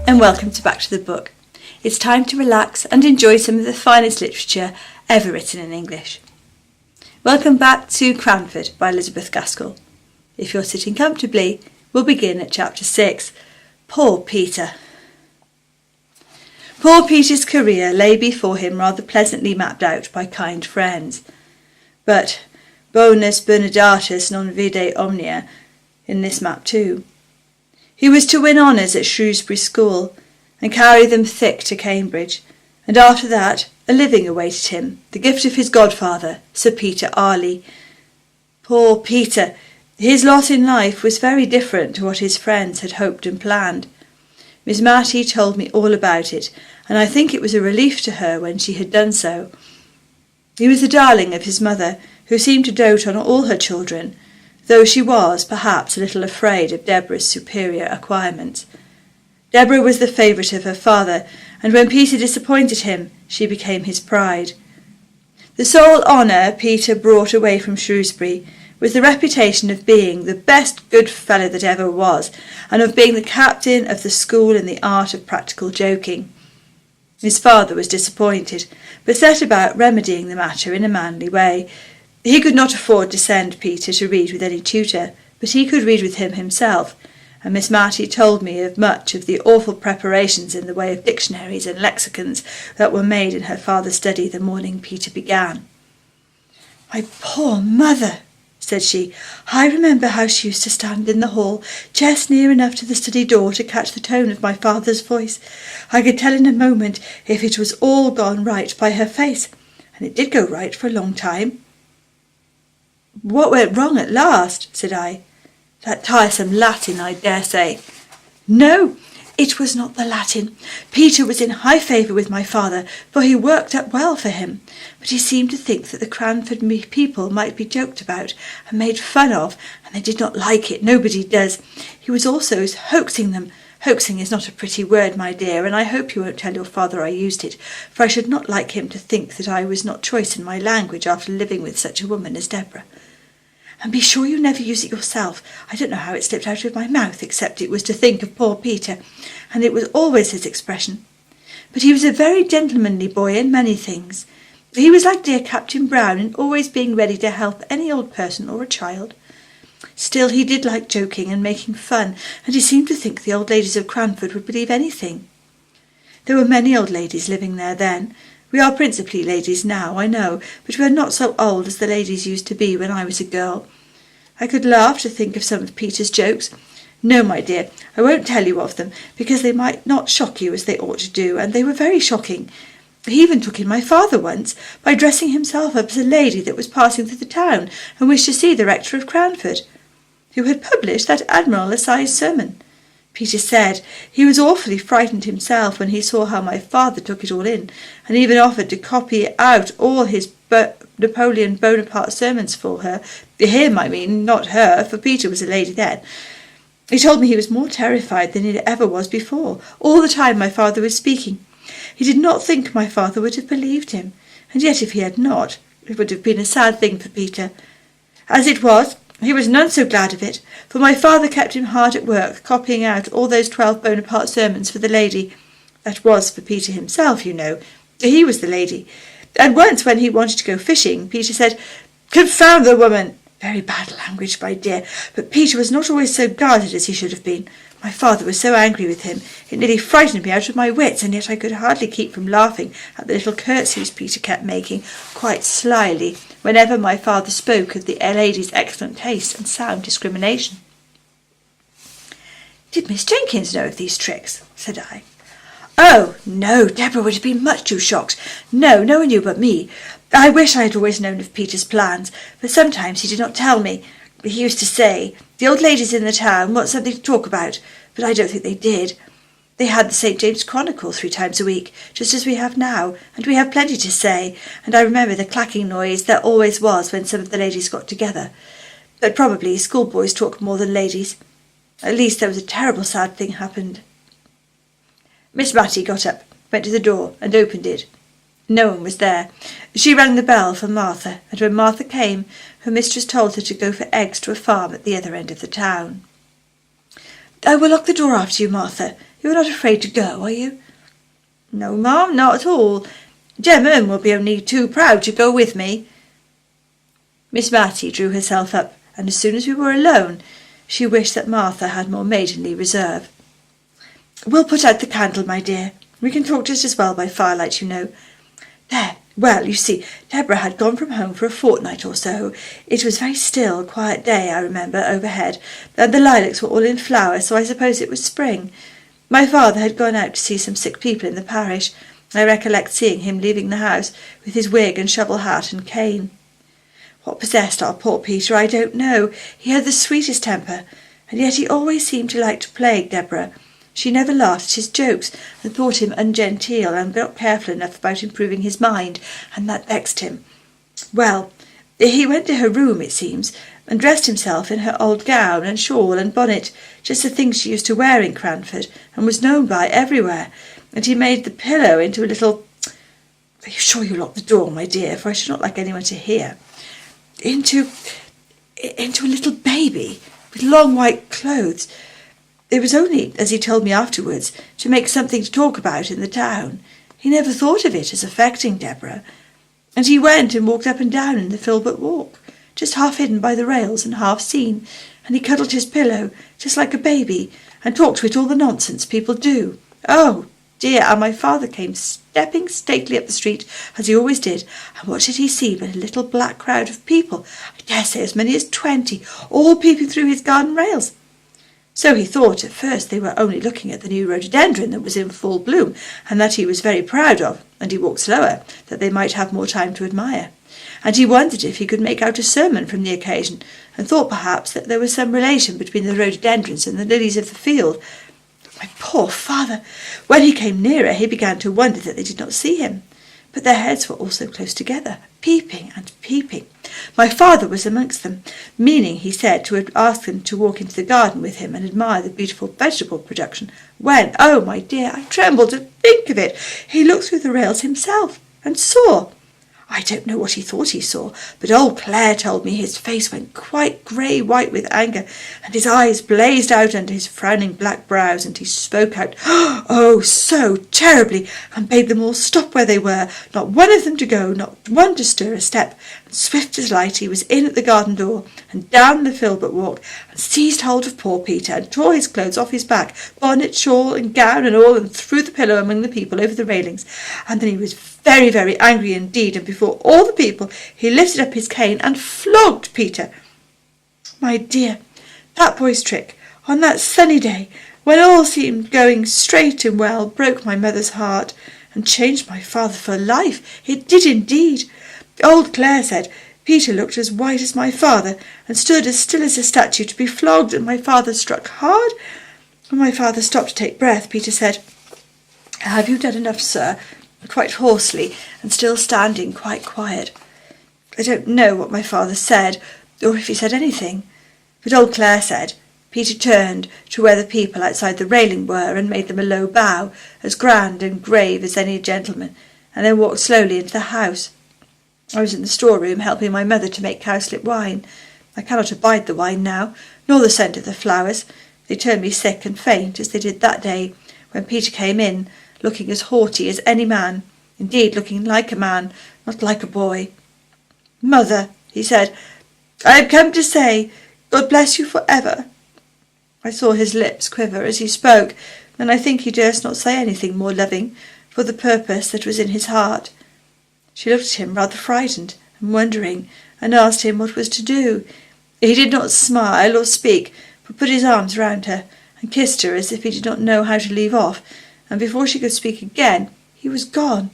and welcome to Back to the Book. It's time to relax and enjoy some of the finest literature ever written in English. Welcome back to Cranford by Elizabeth Gaskell. If you're sitting comfortably, we'll begin at chapter 6, Poor Peter. Poor Peter's career lay before him rather pleasantly mapped out by kind friends. But bonus Bernardatus non vide omnia in this map too. He was to win honours at Shrewsbury School and carry them thick to Cambridge, and after that a living awaited him, the gift of his godfather, Sir Peter Arley. Poor Peter! His lot in life was very different to what his friends had hoped and planned. Miss Matty told me all about it, and I think it was a relief to her when she had done so. He was the darling of his mother, who seemed to dote on all her children, though she was, perhaps, a little afraid of Deborah's superior acquirements. Deborah was the favourite of her father, and when Peter disappointed him, she became his pride. The sole honour Peter brought away from Shrewsbury was the reputation of being the best good fellow that ever was, and of being the captain of the school in the art of practical joking. His father was disappointed, but set about remedying the matter in a manly way. He could not afford to send Peter to read with any tutor, but he could read with him himself, and Miss Matty told me of much of the awful preparations in the way of dictionaries and lexicons that were made in her father's study the morning Peter began. "My poor mother," said she. "I remember how she used to stand in the hall, just near enough to the study door to catch the tone of my father's voice. I could tell in a moment if it was all gone right by her face, and it did go right for a long time." "What went wrong at last?" said I. "That tiresome Latin, I dare say." "No, it was not the Latin. Peter was in high favour with my father, for he worked up well for him, but he seemed to think that the Cranford people might be joked about and made fun of, and they did not like it. Nobody does. He was also hoaxing them. Hoaxing is not a pretty word, my dear, and I hope you won't tell your father I used it, for I should not like him to think that I was not choice in my language after living with such a woman as Deborah. And be sure you never use it yourself. I don't know how it slipped out of my mouth, except it was to think of poor Peter, and it was always his expression. But he was a very gentlemanly boy in many things. He was like dear Captain Brown in always being ready to help any old person or a child. Still, he did like joking and making fun, and he seemed to think the old ladies of Cranford would believe anything. There were many old ladies living there then. We are principally ladies now, I know, but we are not so old as the ladies used to be when I was a girl. I could laugh to think of some of Peter's jokes. No, my dear, I won't tell you of them, because they might not shock you as they ought to do, and they were very shocking. He even took in my father once, by dressing himself up as a lady that was passing through the town, and wished to see the rector of Cranford, who had published that Admiral Assize sermon. Peter said he was awfully frightened himself when he saw how my father took it all in, and even offered to copy out all his Napoleon Bonaparte sermons for her. Him, I mean, not her, for Peter was a lady then. He told me he was more terrified than he ever was before, all the time my father was speaking. He did not think my father would have believed him, and yet if he had not, it would have been a sad thing for Peter. As it was, he was none so glad of it, for my father kept him hard at work, copying out all those 12 Bonaparte sermons for the lady. That was for Peter himself, you know. He was the lady. And once when he wanted to go fishing, Peter said, "Confound the woman!" Very bad language, my dear, but Peter was not always so guarded as he should have been. My father was so angry with him, it nearly frightened me out of my wits, and yet I could hardly keep from laughing at the little curtsies Peter kept making, quite slyly, whenever my father spoke of the lady's excellent taste and sound discrimination. "Did Miss Jenkins know of these tricks?" said I. "Oh, no, Deborah would have been much too shocked. No one knew but me. I wish I had always known of Peter's plans, but sometimes he did not tell me. He used to say, the old ladies in the town want something to talk about, but I don't think they did. They had the St. James Chronicle 3 times a week, just as we have now, and we have plenty to say, and I remember the clacking noise there always was when some of the ladies got together. But probably schoolboys talk more than ladies. At least there was a terrible sad thing happened." Miss Matty got up, went to the door, and opened it. No one was there. She rang the bell for Martha, and when Martha came, her mistress told her to go for eggs to a farm at the other end of the town. "I will lock the door after you, Martha. You're not afraid to go, are you?" "No, ma'am, not at all. Jem will be only too proud to go with me." Miss Matty drew herself up, and as soon as we were alone, she wished that Martha had more maidenly reserve. "We'll put out the candle, my dear. We can talk just as well by firelight, you know. There. Well, you see, Deborah had gone from home for a fortnight or so. It was a very still, quiet day, I remember, overhead, and the lilacs were all in flower, so I suppose it was spring. My father had gone out to see some sick people in the parish. I recollect seeing him leaving the house with his wig and shovel hat and cane. What possessed our poor Peter, I don't know. He had the sweetest temper, and yet he always seemed to like to plague Deborah. She never laughed at his jokes, and thought him ungenteel, and not careful enough about improving his mind, and that vexed him. Well, he went to her room, it seems, and dressed himself in her old gown and shawl and bonnet, just the things she used to wear in Cranford, and was known by everywhere, and he made the pillow into a little— Are you sure you locked the door, my dear, for I should not like anyone to hear— into a little baby, with long white clothes. It was only, as he told me afterwards, to make something to talk about in the town. He never thought of it as affecting Deborah. And he went and walked up and down in the Filbert walk, just half hidden by the rails and half seen, and he cuddled his pillow, just like a baby, and talked to it all the nonsense people do. Oh, dear, and my father came stepping stately up the street, as he always did, and what did he see but a little black crowd of people, I dare say as many as 20, all peeping through his garden rails. So he thought at first they were only looking at the new rhododendron that was in full bloom, and that he was very proud of, and he walked slower, that they might have more time to admire. And he wondered if he could make out a sermon from the occasion, and thought perhaps that there was some relation between the rhododendrons and the lilies of the field. My poor father! When he came nearer, he began to wonder that they did not see him. But their heads were all so close together, peeping and peeping. My father was amongst them, meaning, he said, to ask them to walk into the garden with him and admire the beautiful vegetable production, when, oh, my dear, I tremble to think of it, he looked through the rails himself, and saw— I don't know what he thought he saw, but old Clare told me his face went quite grey-white with anger, and his eyes blazed out under his frowning black brows, and he spoke out, oh, so terribly, and bade them all stop where they were, not one of them to go, not one to stir a step. And swift as light he was in at the garden door, and down the Filbert walk, and seized hold of poor Peter, and tore his clothes off his back, bonnet, shawl, and gown, and all, and threw the pillow among the people over the railings. And then he was very, very angry indeed, and before all the people he lifted up his cane and flogged Peter. My dear, that boy's trick, on that sunny day, when all seemed going straight and well, broke my mother's heart, and changed my father for life. It did indeed. Old Clare said Peter looked as white as my father, and stood as still as a statue to be flogged, and my father struck hard. When my father stopped to take breath, Peter said, "Have you done enough, sir?" quite hoarsely, and still standing quite quiet. I don't know what my father said, or if he said anything, but old Clare said Peter turned to where the people outside the railing were, and made them a low bow, as grand and grave as any gentleman, and then walked slowly into the house. I was in the storeroom helping my mother to make cowslip wine. I cannot abide the wine now, nor the scent of the flowers. They turned me sick and faint, as they did that day, when Peter came in, looking as haughty as any man, indeed looking like a man, not like a boy. "Mother," he said, "I have come to say, God bless you for ever." I saw his lips quiver as he spoke, and I think he durst not say anything more loving, for the purpose that was in his heart. She looked at him rather frightened and wondering, and asked him what was to do. He did not smile or speak, but put his arms round her, and kissed her as if he did not know how to leave off, and before she could speak again, he was gone.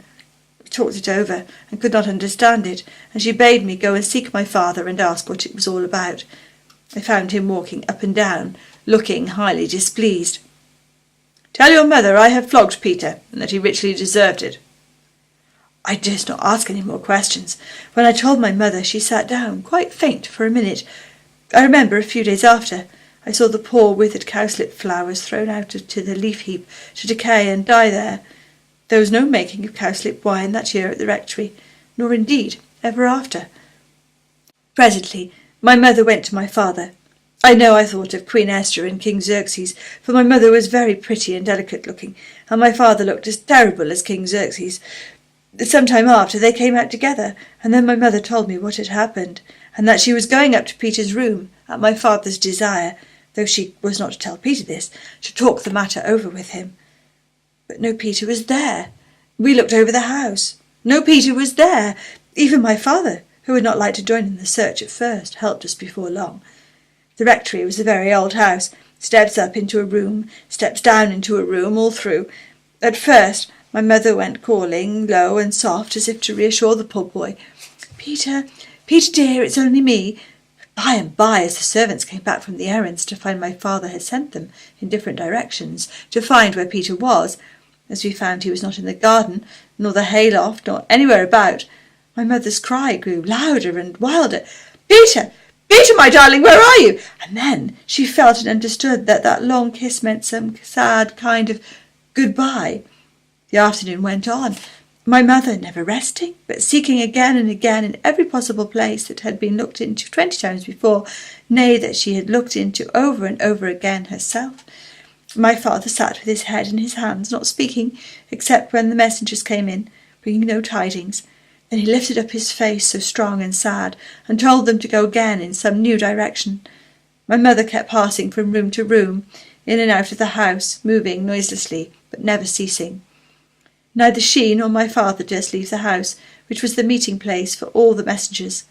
We talked it over, and could not understand it, and she bade me go and seek my father and ask what it was all about. I found him walking up and down, looking highly displeased. "Tell your mother I have flogged Peter, and that he richly deserved it." I durst not ask any more questions. When I told my mother, she sat down, quite faint, for a minute. I remember a few days after, I saw the poor withered cowslip flowers thrown out to the leaf-heap to decay and die there. There was no making of cowslip wine that year at the rectory, nor indeed ever after. Presently my mother went to my father. I know I thought of Queen Esther and King Xerxes, for my mother was very pretty and delicate-looking, and my father looked as terrible as King Xerxes. Some time after they came out together, and then my mother told me what had happened, and that she was going up to Peter's room, at my father's desire, though she was not to tell Peter this, to talk the matter over with him. But no Peter was there. We looked over the house. No Peter was there. Even my father, who would not like to join in the search at first, helped us before long. The rectory was a very old house, steps up into a room, steps down into a room, all through. At first my mother went calling, low and soft, as if to reassure the poor boy. Peter, Peter dear, it's only me. By and by, as the servants came back from the errands to find my father had sent them in different directions, to find where Peter was, as we found he was not in the garden, nor the hayloft, nor anywhere about, my mother's cry grew louder and wilder. Peter! Peter, my darling, where are you? And then she felt and understood that that long kiss meant some sad kind of goodbye. The afternoon went on, my mother never resting, but seeking again and again in every possible place that had been looked into 20 times before, nay, that she had looked into over and over again herself. My father sat with his head in his hands, not speaking, except when the messengers came in, bringing no tidings. Then he lifted up his face so strong and sad, and told them to go again in some new direction. My mother kept passing from room to room, in and out of the house, moving noiselessly, but never ceasing. Neither she nor my father durst leave the house, which was the meeting place for all the messengers.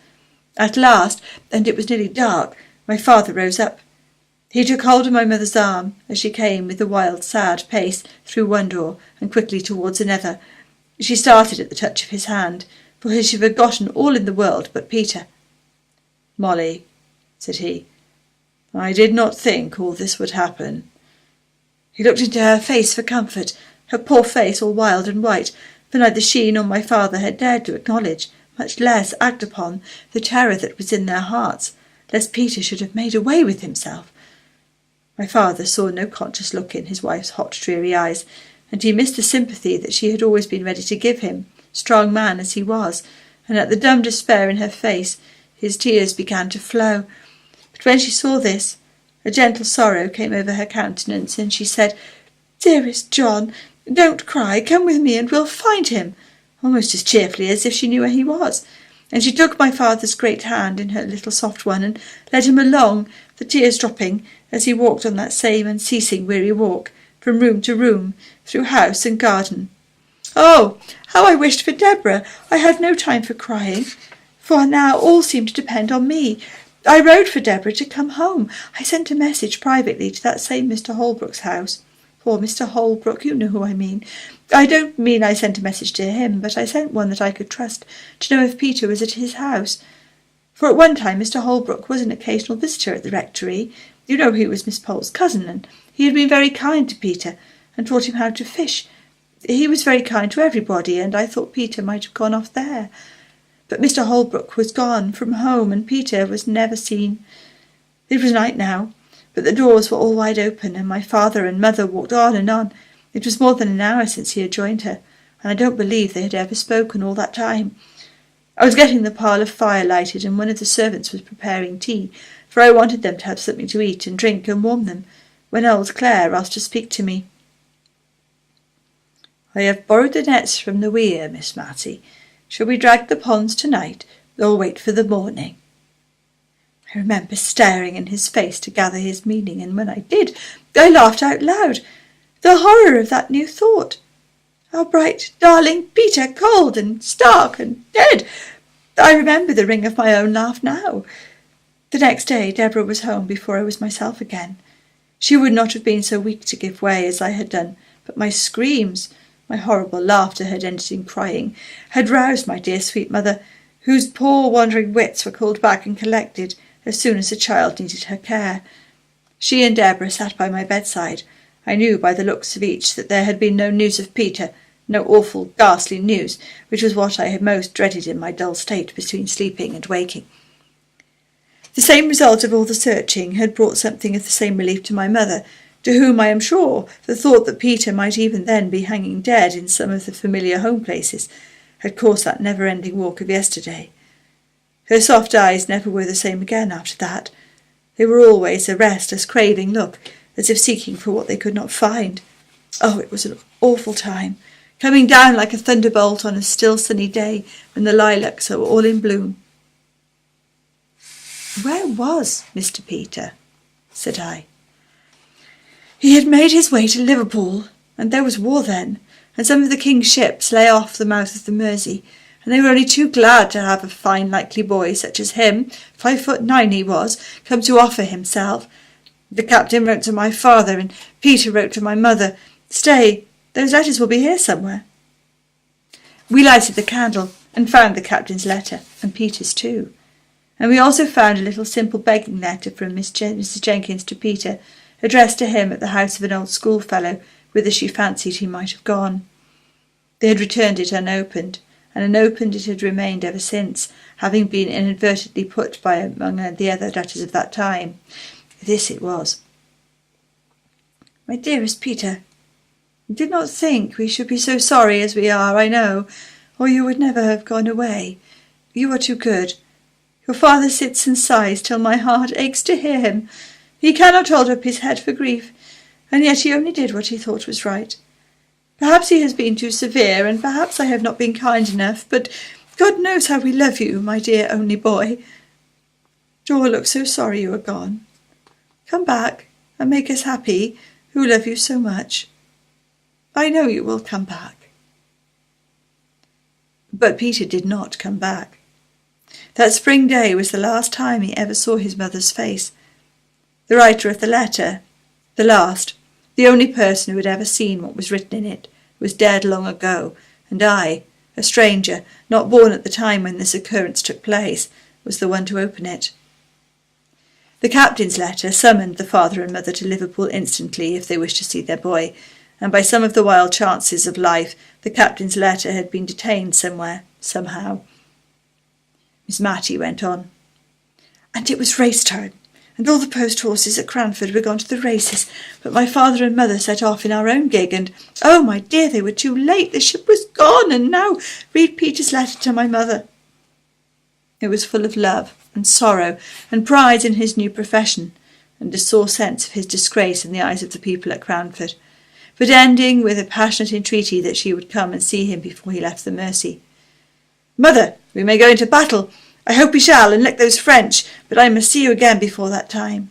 At last, and it was nearly dark, my father rose up. He took hold of my mother's arm, as she came with a wild, sad pace through one door, and quickly towards another. She started at the touch of his hand, for she had forgotten all in the world but Peter. Molly, said he, I did not think all this would happen. He looked into her face for comfort, her poor face all wild and white, for neither she nor my father had dared to acknowledge, much less act upon, the terror that was in their hearts, lest Peter should have made away with himself. My father saw no conscious look in his wife's hot, dreary eyes, and he missed the sympathy that she had always been ready to give him, strong man as he was, and at the dumb despair in her face his tears began to flow. But when she saw this, a gentle sorrow came over her countenance, and she said, Dearest John, don't cry, come with me and we'll find him, almost as cheerfully as if she knew where he was. And she took my father's great hand in her little soft one, and led him along, the tears dropping, as he walked on that same unceasing weary walk, from room to room, through house and garden. Oh, how I wished for Deborah! I had no time for crying, for now all seemed to depend on me. I wrote for Deborah to come home. I sent a message privately to that same Mr. Holbrook's house. Poor Mr. Holbrook, you know who I mean. I don't mean I sent a message to him, but I sent one that I could trust, to know if Peter was at his house. For at one time Mr. Holbrook was an occasional visitor at the rectory. You know he was Miss Pole's cousin, and he had been very kind to Peter, and taught him how to fish. He was very kind to everybody, and I thought Peter might have gone off there. But Mr. Holbrook was gone from home, and Peter was never seen. It was night now, but the doors were all wide open, and my father and mother walked on and on. It was more than an hour since he had joined her, and I don't believe they had ever spoken all that time. I was getting the parlour fire lighted, and one of the servants was preparing tea, for I wanted them to have something to eat and drink and warm them, when old Clare asked to speak to me. I have borrowed the nets from the weir, Miss Matty. Shall we drag the ponds to-night, or wait for the morning? I remember staring in his face to gather his meaning, and when I did, I laughed out loud. The horror of that new thought. Our bright, darling Peter, cold and stark and dead. I remember the ring of my own laugh now. The next day Deborah was home before I was myself again. She would not have been so weak to give way as I had done, but my screams, my horrible laughter had ended in crying, had roused my dear sweet mother, whose poor wandering wits were called back and collected as soon as the child needed her care. She and Deborah sat by my bedside. I knew by the looks of each that there had been no news of Peter, no awful, ghastly news, which was what I had most dreaded in my dull state between sleeping and waking. The same result of all the searching had brought something of the same relief to my mother, to whom, I am sure, the thought that Peter might even then be hanging dead in some of the familiar home places had caused that never-ending walk of yesterday. Her soft eyes never were the same again after that. They were always a restless, craving look, as if seeking for what they could not find. Oh, it was an awful time, coming down like a thunderbolt on a still sunny day when the lilacs are all in bloom. "Where was Mr. Peter?" said I. "He had made his way to Liverpool, and there was war then, and some of the king's ships lay off the mouth of the Mersey, and they were only too glad to have a fine likely boy such as him, 5'9" he was, come to offer himself. The captain wrote to my father, and Peter wrote to my mother. Stay, those letters will be here somewhere." We lighted the candle, and found the captain's letter, and Peter's too. And we also found a little simple begging letter from Mrs. Jenkins to Peter, addressed to him at the house of an old schoolfellow, whither she fancied he might have gone. They had returned it unopened, and unopened it had remained ever since, having been inadvertently put by among the other letters of that time. This it was. "My dearest Peter, I did not think we should be so sorry as we are, I know, or you would never have gone away. You are too good. Your father sits and sighs till my heart aches to hear him. He cannot hold up his head for grief, and yet he only did what he thought was right. Perhaps he has been too severe, and perhaps I have not been kind enough, but God knows how we love you, my dear only boy. Dora looks so sorry you are gone. Come back and make us happy, who love you so much. I know you will come back." But Peter did not come back. That spring day was the last time he ever saw his mother's face. The writer of the letter, the last, the only person who had ever seen what was written in it, was dead long ago, and I, a stranger, not born at the time when this occurrence took place, was the one to open it. The captain's letter summoned the father and mother to Liverpool instantly if they wished to see their boy, and by some of the wild chances of life the captain's letter had been detained somewhere, somehow. Miss Matty went on. "And it was race time, and all the post-horses at Cranford were gone to the races, but my father and mother set off in our own gig, and, oh, my dear, they were too late. The ship was gone, and now read Peter's letter to my mother." It was full of love and sorrow and pride in his new profession, and a sore sense of his disgrace in the eyes of the people at Cranford, but ending with a passionate entreaty that she would come and see him before he left the Mersey. "Mother, we may go into battle. I hope we shall, and lick those French, but I must see you again before that time."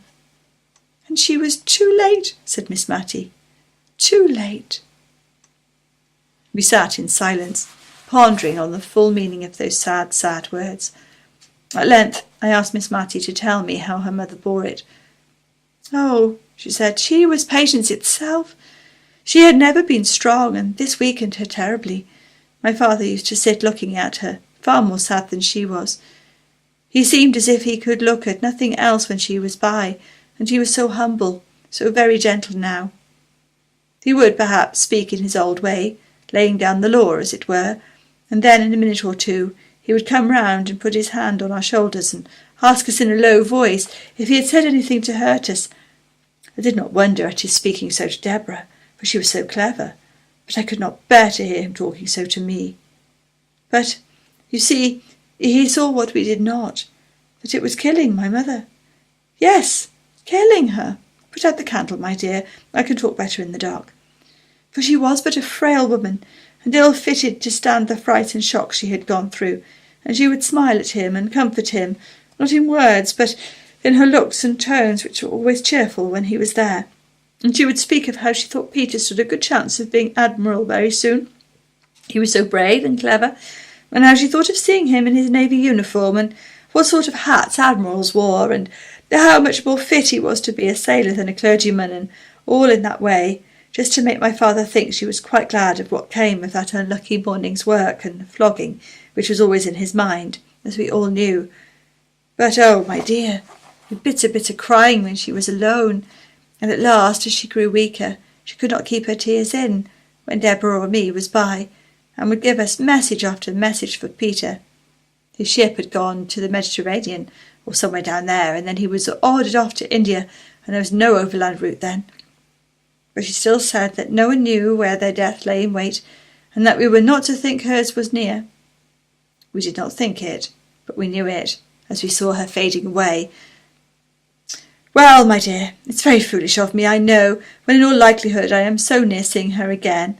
"And she was too late," said Miss Matty. "Too late." We sat in silence, pondering on the full meaning of those sad, sad words. At length I asked Miss Matty to tell me how her mother bore it. "Oh," she said, "she was patience itself. She had never been strong, and this weakened her terribly. My father used to sit looking at her, far more sad than she was. He seemed as if he could look at nothing else when she was by, and he was so humble, so very gentle now. He would, perhaps, speak in his old way, laying down the law, as it were, and then in a minute or two he would come round and put his hand on our shoulders and ask us in a low voice if he had said anything to hurt us. I did not wonder at his speaking so to Deborah, for she was so clever, but I could not bear to hear him talking so to me. But, you see, he saw what we did not, that it was killing my mother. Yes, killing her. Put out the candle, my dear. I can talk better in the dark. For she was but a frail woman, and ill-fitted to stand the fright and shock she had gone through, and she would smile at him and comfort him, not in words, but in her looks and tones, which were always cheerful when he was there. And she would speak of how she thought Peter stood a good chance of being admiral very soon. He was so brave and clever, and how she thought of seeing him in his navy uniform, and what sort of hats admirals wore, and how much more fit he was to be a sailor than a clergyman, and all in that way, just to make my father think she was quite glad of what came of that unlucky morning's work and flogging, which was always in his mind, as we all knew. But, oh, my dear, with bitter, bitter crying when she was alone, and at last, as she grew weaker, she could not keep her tears in, when Deborah or me was by, and would give us message after message for Peter. His ship had gone to the Mediterranean, or somewhere down there, and then he was ordered off to India, and there was no overland route then. But she still said that no one knew where their death lay in wait, and that we were not to think hers was near. We did not think it, but we knew it, as we saw her fading away. Well, my dear, it's very foolish of me, I know, when in all likelihood I am so near seeing her again.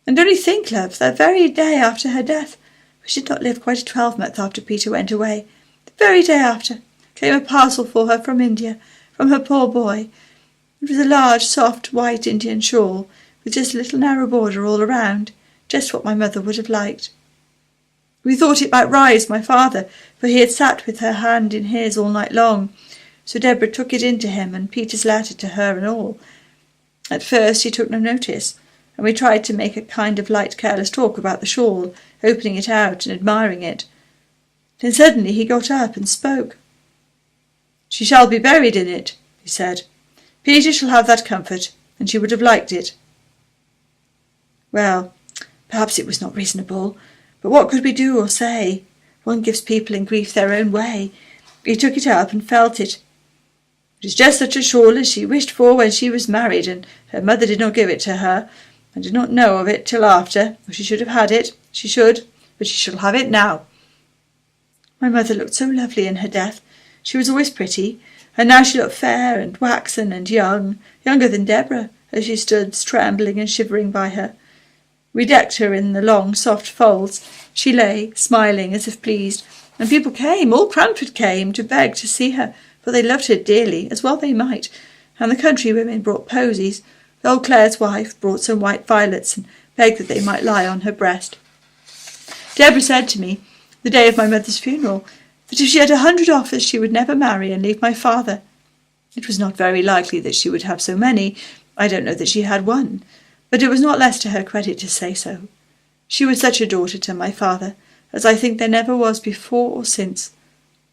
And only think, love, that very day after her death, for she did not live quite a 12-month after Peter went away, the very day after, came a parcel for her from India, from her poor boy. It was a large, soft, white Indian shawl, with just a little narrow border all around, just what my mother would have liked. We thought it might rise my father, for he had sat with her hand in his all night long, so Deborah took it in to him, and Peter's letter to her and all. At first he took no notice, and we tried to make a kind of light, careless talk about the shawl, opening it out and admiring it. Then suddenly he got up and spoke. "She shall be buried in it," he said. "Peter shall have that comfort, and she would have liked it." Well, perhaps it was not reasonable, but what could we do or say? One gives people in grief their own way. He took it up and felt it. It is just such a shawl as she wished for when she was married, and her mother did not give it to her, and did not know of it till after, or she should have had it. She should, but she shall have it now. My mother looked so lovely in her death. She was always pretty, and now she looked fair and waxen and young, younger than Deborah, as she stood trembling and shivering by her. We decked her in the long, soft folds. She lay, smiling as if pleased, and people came, all Cranford came, to beg to see her, for they loved her dearly, as well they might, and the country women brought posies. Old Clare's wife brought some white violets and begged that they might lie on her breast. Deborah said to me, the day of my mother's funeral, that if she had 100 offers she would never marry and leave my father. It was not very likely that she would have so many. I don't know that she had one, but it was not less to her credit to say so. She was such a daughter to my father, as I think there never was before or since.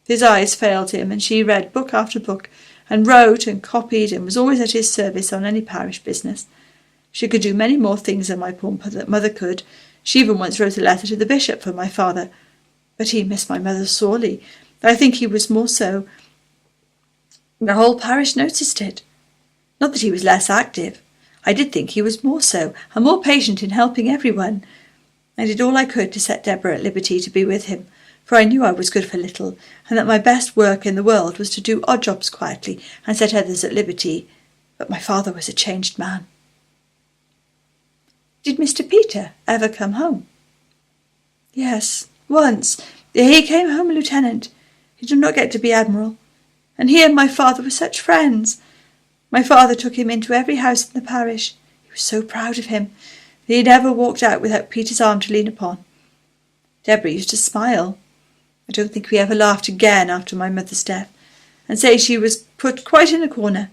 His eyes failed him, and she read book after book, and wrote and copied, and was always at his service on any parish business. She could do many more things than my poor mother could. She even once wrote a letter to the bishop for my father. But he missed my mother sorely. I think he was more so. The whole parish noticed it. Not that he was less active. I did think he was more so, and more patient in helping everyone. I did all I could to set Deborah at liberty to be with him, for I knew I was good for little, and that my best work in the world was to do odd jobs quietly and set others at liberty. But my father was a changed man. Did Mr. Peter ever come home? Yes, once. He came home a lieutenant. He did not get to be admiral. And he and my father were such friends. My father took him into every house in the parish. He was so proud of him. He never walked out without Peter's arm to lean upon. Deborah used to smile. I don't think we ever laughed again after my mother's death, and say she was put quite in a corner.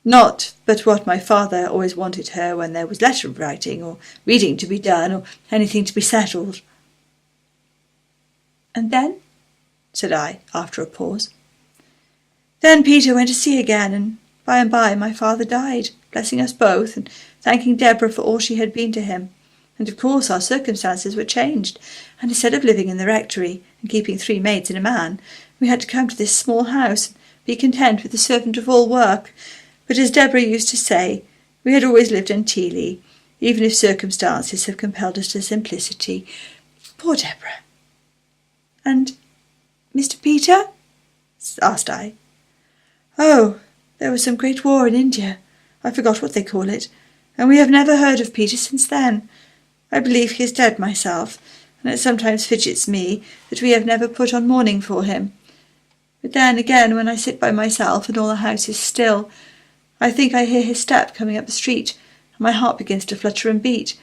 Not but what my father always wanted her when there was letter writing or reading to be done or anything to be settled. And then, said I, after a pause. Then Peter went to sea again, and by my father died, blessing us both, and thanking Deborah for all she had been to him. And of course our circumstances were changed, and instead of living in the rectory and keeping 3 maids and a man, we had to come to this small house and be content with the servant of all work. But as Deborah used to say, we had always lived genteelly, even if circumstances have compelled us to simplicity. Poor Deborah. And Mr. Peter? Asked I. Oh, there was some great war in India. I forgot what they call it, and we have never heard of Peter since then. I believe he is dead myself, and it sometimes fidgets me that we have never put on mourning for him. But then again, when I sit by myself and all the house is still, I think I hear his step coming up the street, and my heart begins to flutter and beat,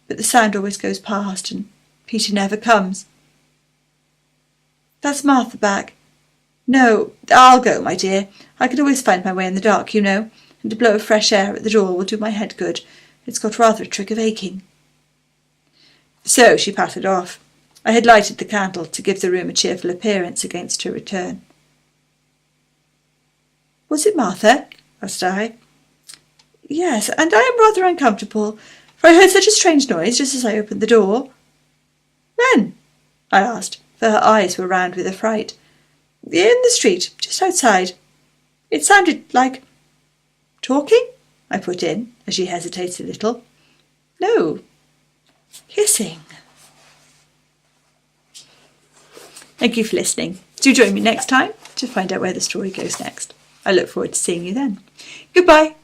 but the sound always goes past, and Peter never comes. That's Martha back. No, I'll go, my dear. I can always find my way in the dark, you know, and a blow of fresh air at the door will do my head good. It's got rather a trick of aching. So she pattered off. I had lighted the candle to give the room a cheerful appearance against her return. Was it Martha? Asked I. Yes, and I am rather uncomfortable, for I heard such a strange noise just as I opened the door. When? I asked, for her eyes were round with affright. In the street, just outside. It sounded like talking, I put in, as she hesitated a little. No, hissing. Thank you for listening. Do join me next time to find out where the story goes next. I look forward to seeing you then. Goodbye.